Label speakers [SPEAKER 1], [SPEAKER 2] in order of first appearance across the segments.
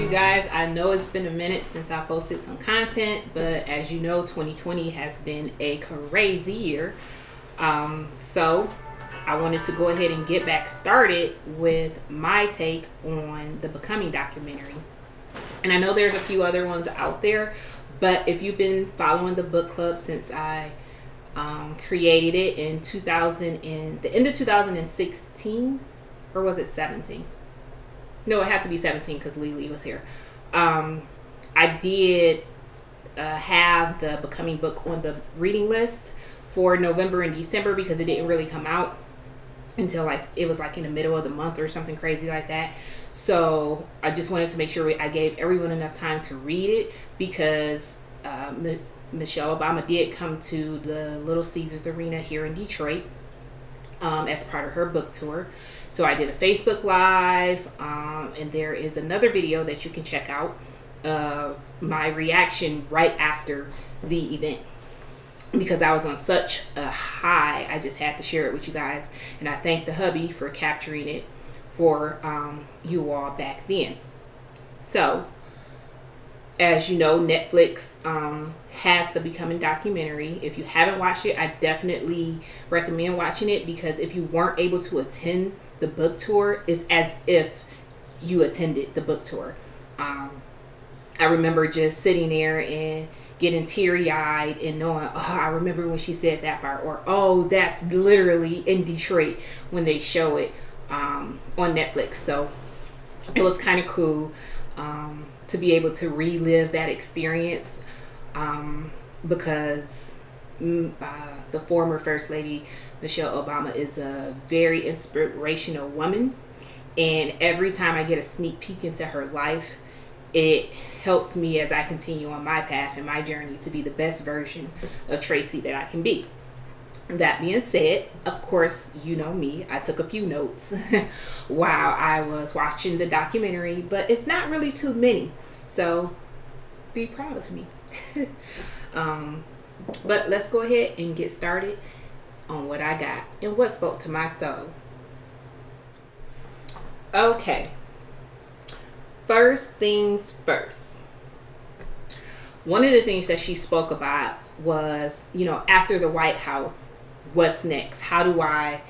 [SPEAKER 1] you guys. I know it's been a minute since I posted some content, but as you know, 2020 has been a crazy year. So I wanted to go ahead and get back started with my take on the Becoming documentary. And I know there's a few other ones out there, but if you've been following the book club since I created it in the end of 2016, or was it 17? No, it had to be 17 because Lily was here. I did have the Becoming book on the reading list for November and December because it didn't really come out until it was in the middle of the month or something crazy like that. So I just wanted to make sure I gave everyone enough time to read it because Michelle Obama did come to the Little Caesars Arena here in Detroit as part of her book tour. So I did a Facebook Live, and there is another video that you can check out, my reaction right after the event, because I was on such a high. I just had to share it with you guys, and I thank the hubby for capturing it for you all back then. So, as you know, Netflix has the Becoming documentary. If you haven't watched it, I definitely recommend watching it, because if you weren't able to attend the book tour, it's as if you attended the book tour. I remember just sitting there and getting teary-eyed and knowing, oh, I remember when she said that part, or oh, that's literally in Detroit when they show it on Netflix. So it was kind of cool to be able to relive that experience, because the former First Lady Michelle Obama is a very inspirational woman, and every time I get a sneak peek into her life, it helps me as I continue on my path and my journey to be the best version of Tracey that I can be. That being said, of course, you know me, I took a few notes while I was watching the documentary, but it's not really too many, so be proud of me. But let's go ahead and get started on what I got and what spoke to my soul. Okay, first things first. One of the things that she spoke about was, you know, after the White House, what's next? How do I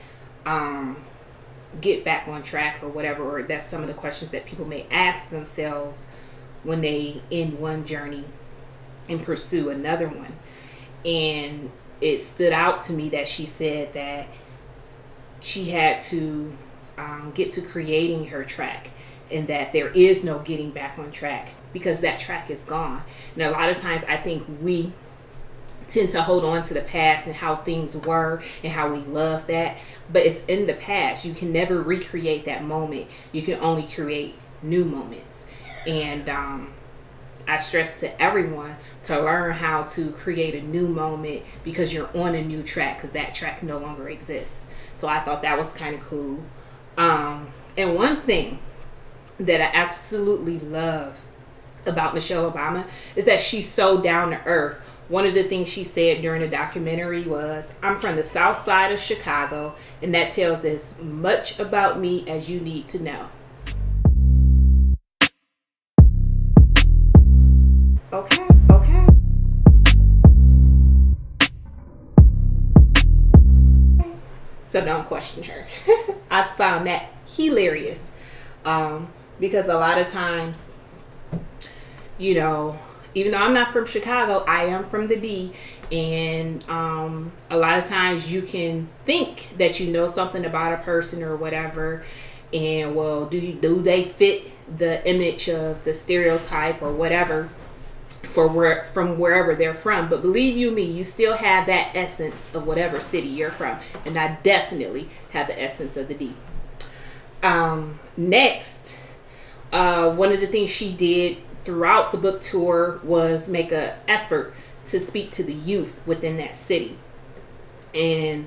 [SPEAKER 1] get back on track or whatever? Or that's some of the questions that people may ask themselves when they end one journey and pursue another one. And it stood out to me that she said that she had to get to creating her track, and that there is no getting back on track because that track is gone. And a lot of times I think we tend to hold on to the past and how things were and how we love that, but it's in the past. You can never recreate that moment. You can only create new moments. And I stress to everyone to learn how to create a new moment, because you're on a new track, because that track no longer exists. So I thought that was kind of cool. And one thing that I absolutely love about Michelle Obama is that she's so down to earth. One of the things she said during the documentary was, I'm from the south side of Chicago, and that tells as much about me as you need to know. Okay. So don't question her. I found that hilarious. Because a lot of times, you know, even though I'm not from Chicago, I am from the D, and a lot of times you can think that you know something about a person or whatever, and well, do they fit the image of the stereotype or whatever from wherever they're from? But believe you me, you still have that essence of whatever city you're from, and I definitely have the essence of the D. Next, one of the things she did throughout the book tour was make an effort to speak to the youth within that city. And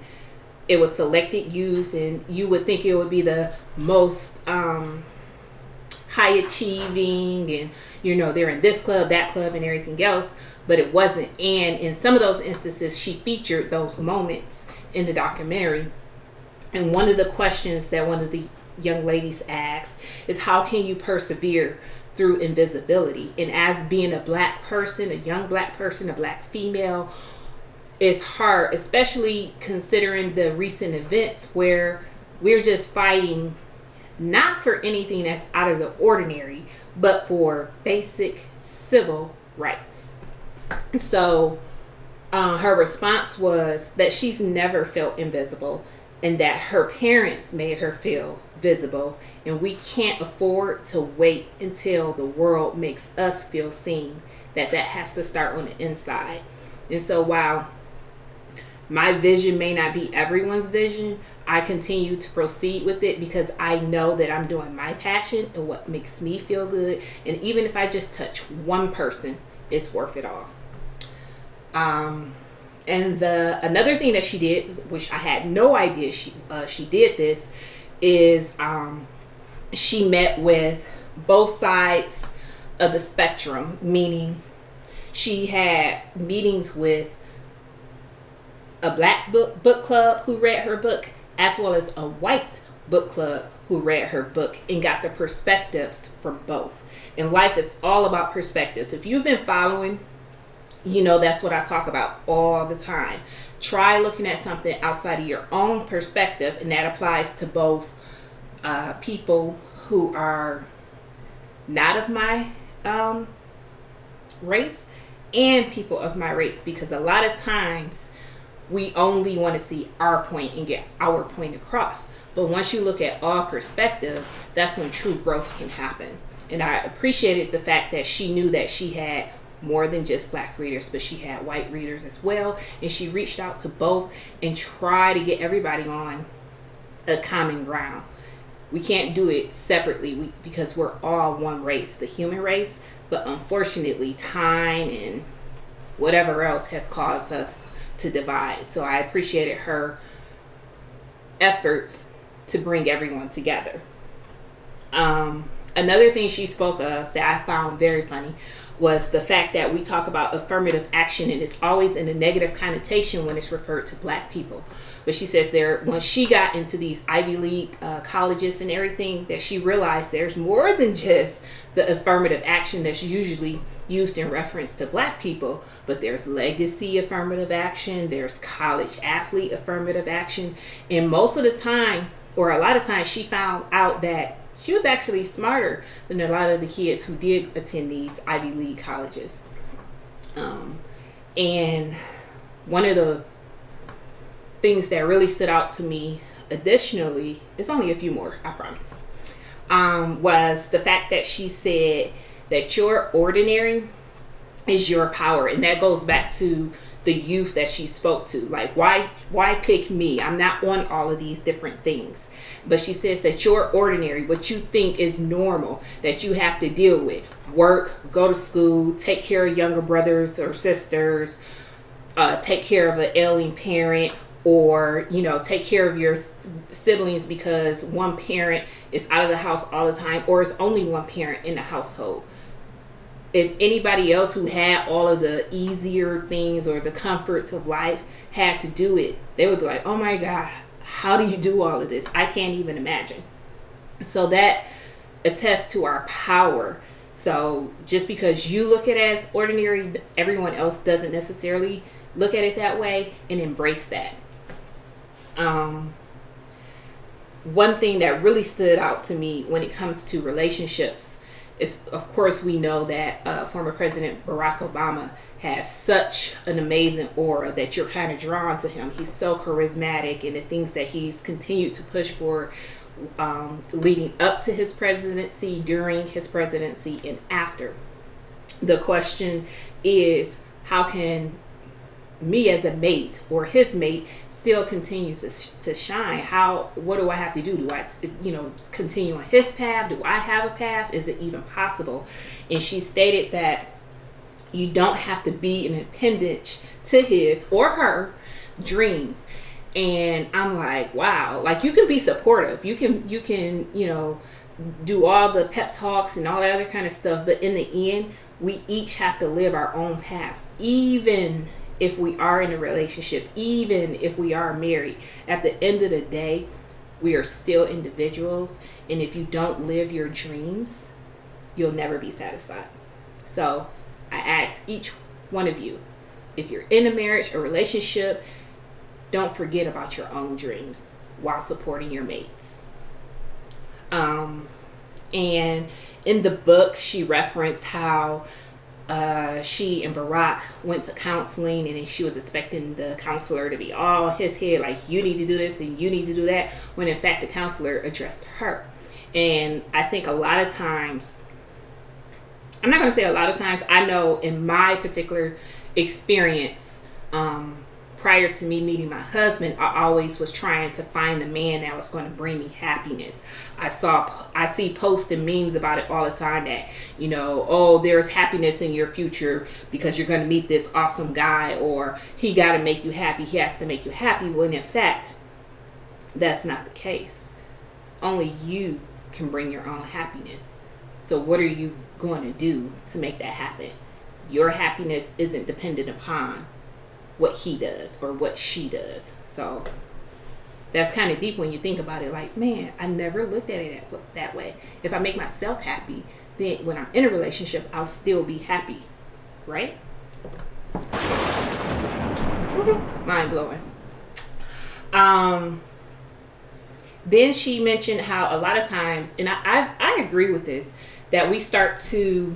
[SPEAKER 1] it was selected youth, and you would think it would be the most high achieving, and you know, they're in this club, that club, and everything else, but it wasn't. And in some of those instances, she featured those moments in the documentary. And one of the questions that one of the young ladies asked is, how can you persevere through invisibility. And as being a black person, a young black person, a black female, it's hard, especially considering the recent events where we're just fighting not for anything that's out of the ordinary, but for basic civil rights. So her response was that she's never felt invisible and that her parents made her feel visible, and we can't afford to wait until the world makes us feel seen. That has to start on the inside. And so while my vision may not be everyone's vision, I continue to proceed with it because I know that I'm doing my passion and what makes me feel good. And even if I just touch one person, it's worth it all. And another thing that she did, which I had no idea she did this, is she met with both sides of the spectrum, meaning she had meetings with a black book club who read her book, as well as a white book club who read her book, and got the perspectives from both. And life is all about perspectives. If you've been following, you know that's what I talk about all the time. Try looking at something outside of your own perspective, and that applies to both people who are not of my race and people of my race, because a lot of times we only want to see our point and get our point across. But once you look at all perspectives, that's when true growth can happen. And I appreciated the fact that she knew that she had more than just black readers, but she had white readers as well. And she reached out to both and tried to get everybody on a common ground. We can't do it separately because we're all one race, the human race. But unfortunately, time and whatever else has caused us to divide. So I appreciated her efforts to bring everyone together. Another thing she spoke of that I found very funny was the fact that we talk about affirmative action, and it's always in a negative connotation when it's referred to black people. But she says when she got into these Ivy League colleges and everything, that she realized there's more than just the affirmative action that's usually used in reference to black people, but there's legacy affirmative action, there's college athlete affirmative action. And most of the time, or a lot of times, she found out that she was actually smarter than a lot of the kids who did attend these Ivy League colleges. And one of the things that really stood out to me additionally, it's only a few more, I promise, was the fact that she said that your ordinary is your power. And that goes back to the youth that she spoke to. Like, why pick me? I'm not on all of these different things. But she says that your ordinary, what you think is normal, that you have to deal with, work, go to school, take care of younger brothers or sisters, take care of an ailing parent, or, you know, take care of your siblings because one parent is out of the house all the time, or it's only one parent in the household. If anybody else who had all of the easier things or the comforts of life had to do it, they would be like, oh my God, how do you do all of this? I can't even imagine. So that attests to our power. So just because you look at it as ordinary, everyone else doesn't necessarily look at it that way, and embrace that. One thing that really stood out to me when it comes to relationships is, of course, we know that former President Barack Obama has such an amazing aura that you're kind of drawn to him. He's so charismatic, and the things that he's continued to push for leading up to his presidency, during his presidency, and after. The question is, how can me as a mate or his mate still continue to shine? What do I have to do? Do I, continue on his path? Do I have a path? Is it even possible? And she stated that you don't have to be an appendage to his or her dreams. And I'm like, wow, like, you can be supportive. You can, do all the pep talks and all that other kind of stuff. But in the end, we each have to live our own paths, even if we are in a relationship, even if we are married. At the end of the day, we are still individuals. And if you don't live your dreams, you'll never be satisfied. So I ask each one of you, if you're in a marriage or relationship, don't forget about your own dreams while supporting your mates. And in the book, she referenced how she and Barack went to counseling, and then she was expecting the counselor to be all his head, like, you need to do this and you need to do that, when in fact the counselor addressed her. And I think a lot of times, I'm not going to say a lot of times, I know in my particular experience, prior to me meeting my husband, I always was trying to find the man that was going to bring me happiness. I see posts and memes about it all the time that, you know, oh, there's happiness in your future because you're going to meet this awesome guy, or he got to make you happy. He has to make you happy. When in fact, that's not the case. Only you can bring your own happiness. So what are you going to do to make that happen? Your happiness isn't dependent upon what he does or what she does. So that's kind of deep when you think about it. Like, man, I never looked at it that way. If I make myself happy, then when I'm in a relationship, I'll still be happy, right? Mind blowing. Then she mentioned how a lot of times, and I agree with this, that we start to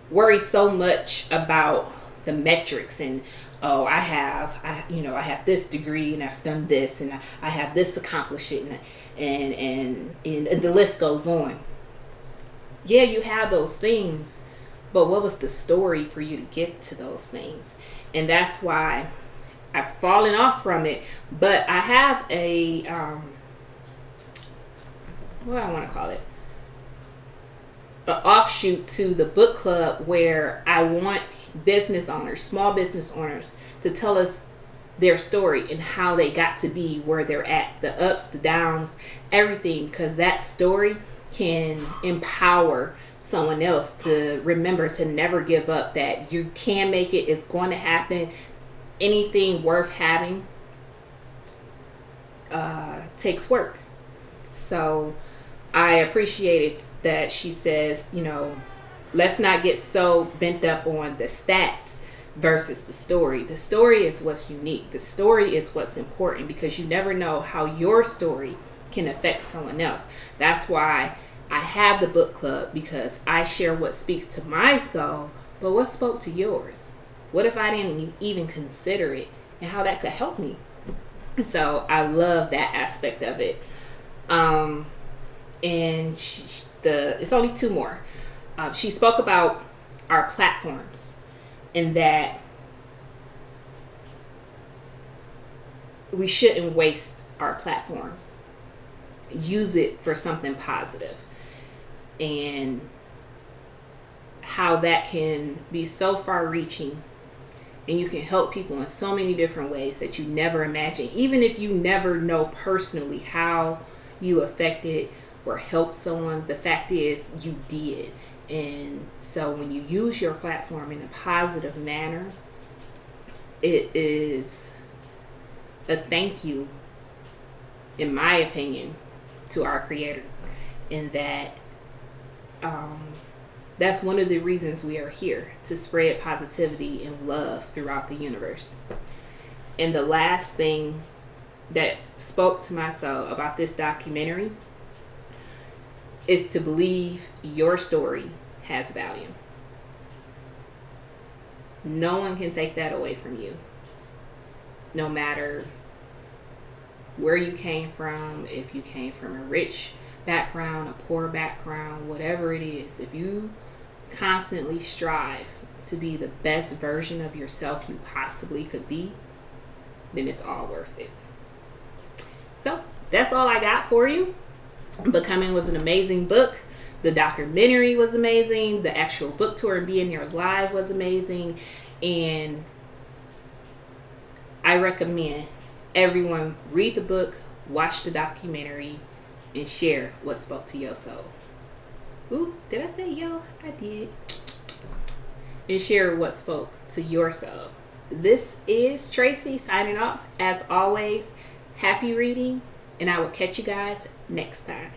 [SPEAKER 1] worry so much about the metrics, and oh, I have this degree, and I've done this, and I have this accomplishment, and the list goes on. Yeah, you have those things, but what was the story for you to get to those things? And that's why I've fallen off from it. But I have a what do I want to call it? An offshoot to the book club, where I want business owners, small business owners, to tell us their story and how they got to be where they're at, the ups, the downs, everything, because that story can empower someone else to remember to never give up, that you can make it, it's going to happen. Anything worth having takes work. So I appreciated that she says, you know, let's not get so bent up on the stats versus the story. The story is what's unique. The story is what's important, because you never know how your story can affect someone else. That's why I have the book club, because I share what speaks to my soul, but what spoke to yours? What if I didn't even consider it, and how that could help me? So I love that aspect of it. And it's only two more. She spoke about our platforms, and that we shouldn't waste our platforms. Use it for something positive, and how that can be so far reaching, and you can help people in so many different ways that you never imagined. Even if you never know personally how you affected or help someone, the fact is you did. And so when you use your platform in a positive manner, it is a thank you, in my opinion, to our Creator. And that that's one of the reasons we are here, to spread positivity and love throughout the universe. And the last thing that spoke to my soul about this documentary is to believe your story has value. No one can take that away from you. No matter where you came from, if you came from a rich background, a poor background, whatever it is, if you constantly strive to be the best version of yourself you possibly could be, then it's all worth it. So that's all I got for you. Becoming was an amazing book. The documentary was amazing. The actual book tour and being there live was amazing. And I recommend everyone read the book, watch the documentary, and share what spoke to your soul. Ooh, did I say yo? I did. And share what spoke to your soul. This is Tracey signing off. As always, happy reading, and I will catch you guys next time.